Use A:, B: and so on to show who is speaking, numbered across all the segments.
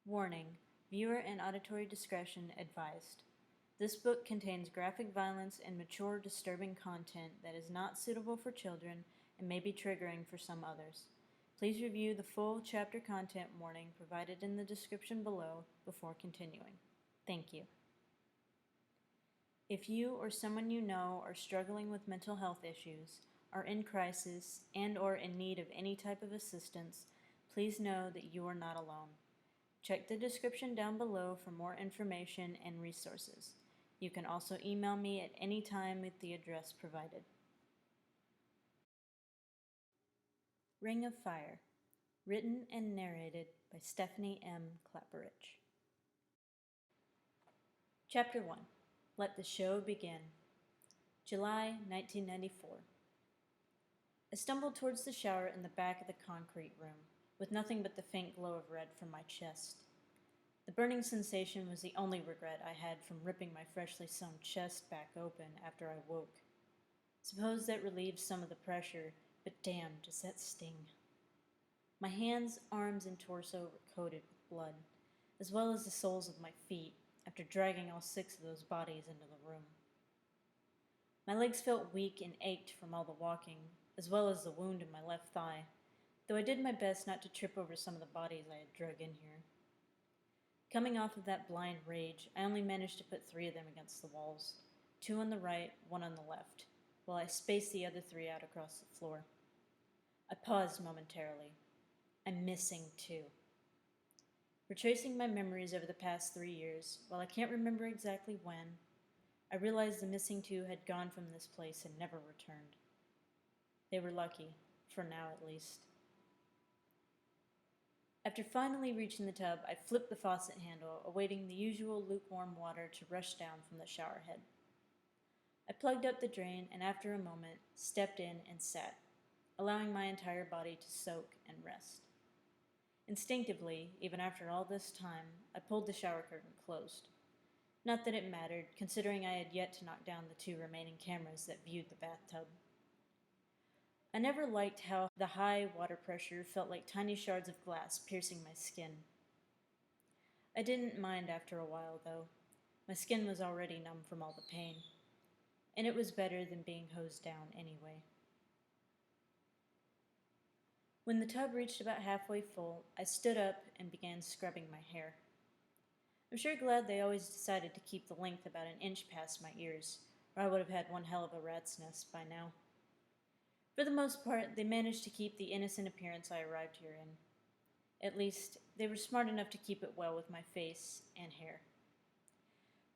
A: Warning: viewer and auditory discretion advised. This book contains graphic violence and mature, disturbing content that is not suitable for children and may be triggering for some others. Please review the full chapter content warning provided in the description below before continuing. Thank you. If you or someone you know are struggling with mental health issues, are in crisis, and/or in need of any type of assistance, please know that you are not alone. Check the description down below for more information and resources. You can also email me at any time at the address provided. Ring of Fire, written and narrated by Stephanie M. Clapperich. Chapter 1. Let the Show Begin. July 1994. I stumbled towards the shower in the back of the concrete room, with nothing but the faint glow of red from my chest. The burning sensation was the only regret I had from ripping my freshly sewn chest back open after I woke. Suppose that relieves some of the pressure, but damn, does that sting. My hands, arms, and torso were coated with blood, as well as the soles of my feet, after dragging all 6 of those bodies into the room. My legs felt weak and ached from all the walking, as well as the wound in my left thigh, though I did my best not to trip over some of the bodies I had drug in here. Coming off of that blind rage, I only managed to put 3 of them against the walls, 2 on the right, 1 on the left, while I spaced the other 3 out across the floor. I paused momentarily. I'm missing 2. Retracing my memories over the past 3 years, while I can't remember exactly when, I realized the missing 2 had gone from this place and never returned. They were lucky, for now at least. After finally reaching the tub, I flipped the faucet handle, awaiting the usual lukewarm water to rush down from the shower head. I plugged up the drain and after a moment, stepped in and sat, allowing my entire body to soak and rest. Instinctively, even after all this time, I pulled the shower curtain closed. Not that it mattered, considering I had yet to knock down the 2 remaining cameras that viewed the bathtub. I never liked how the high water pressure felt like tiny shards of glass piercing my skin. I didn't mind after a while, though. My skin was already numb from all the pain, and it was better than being hosed down anyway. When the tub reached about halfway full, I stood up and began scrubbing my hair. I'm sure glad they always decided to keep the length about an inch past my ears, or I would have had one hell of a rat's nest by now. For the most part, they managed to keep the innocent appearance I arrived here in. At least, they were smart enough to keep it well with my face and hair.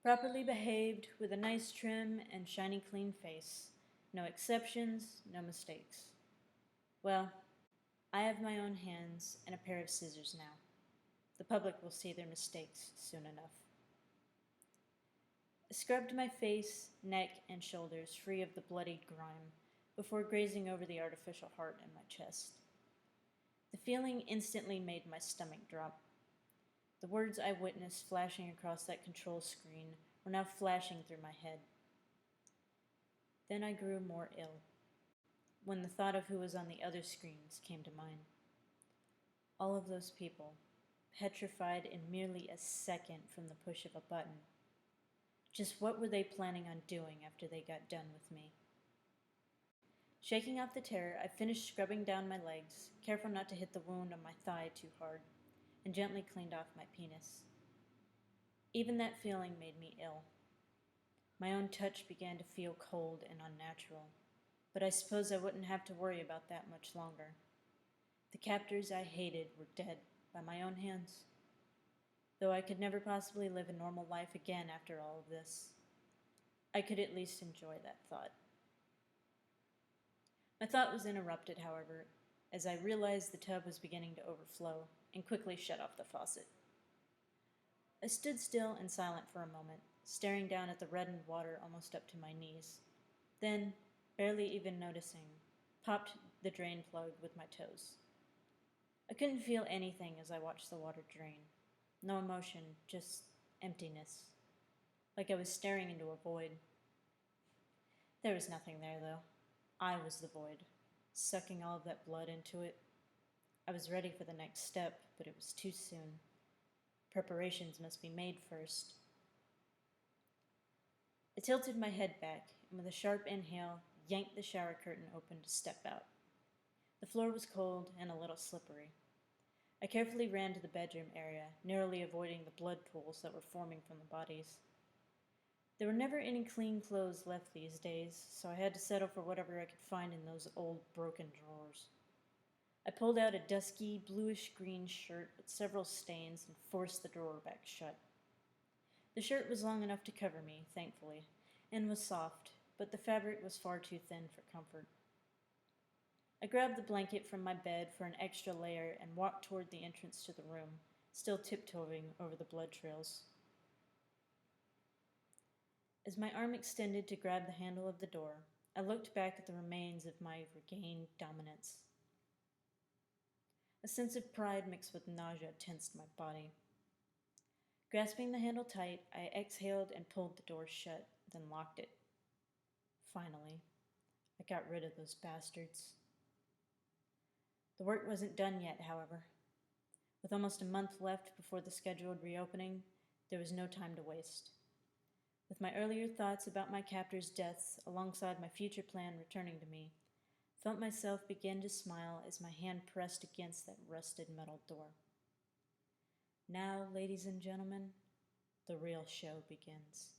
A: Properly behaved, with a nice trim and shiny clean face. No exceptions, no mistakes. Well, I have my own hands and a pair of scissors now. The public will see their mistakes soon enough. I scrubbed my face, neck, and shoulders free of the bloodied grime before grazing over the artificial heart in my chest. The feeling instantly made my stomach drop. The words I witnessed flashing across that control screen were now flashing through my head. Then I grew more ill, when the thought of who was on the other screens came to mind. All of those people, petrified in merely a second from the push of a button. Just what were they planning on doing after they got done with me? Shaking off the terror, I finished scrubbing down my legs, careful not to hit the wound on my thigh too hard, and gently cleaned off my penis. Even that feeling made me ill. My own touch began to feel cold and unnatural, but I suppose I wouldn't have to worry about that much longer. The captors I hated were dead by my own hands. Though I could never possibly live a normal life again after all of this, I could at least enjoy that thought. My thought was interrupted, however, as I realized the tub was beginning to overflow and quickly shut off the faucet. I stood still and silent for a moment, staring down at the reddened water almost up to my knees. Then, barely even noticing, popped the drain plug with my toes. I couldn't feel anything as I watched the water drain. No emotion, just emptiness. Like I was staring into a void. There was nothing there, though. I was the void, sucking all of that blood into it. I was ready for the next step, but it was too soon. Preparations must be made first. I tilted my head back, and with a sharp inhale, yanked the shower curtain open to step out. The floor was cold and a little slippery. I carefully ran to the bedroom area, narrowly avoiding the blood pools that were forming from the bodies. There were never any clean clothes left these days, so I had to settle for whatever I could find in those old broken drawers. I pulled out a dusky, bluish-green shirt with several stains and forced the drawer back shut. The shirt was long enough to cover me, thankfully, and was soft, but the fabric was far too thin for comfort. I grabbed the blanket from my bed for an extra layer and walked toward the entrance to the room, still tiptoeing over the blood trails. As my arm extended to grab the handle of the door, I looked back at the remains of my regained dominance. A sense of pride mixed with nausea tensed my body. Grasping the handle tight, I exhaled and pulled the door shut, then locked it. Finally, I got rid of those bastards. The work wasn't done yet, however. With almost a month left before the scheduled reopening, there was no time to waste. With my earlier thoughts about my captors' deaths alongside my future plan returning to me, I felt myself begin to smile as my hand pressed against that rusted metal door. Now, ladies and gentlemen, the real show begins.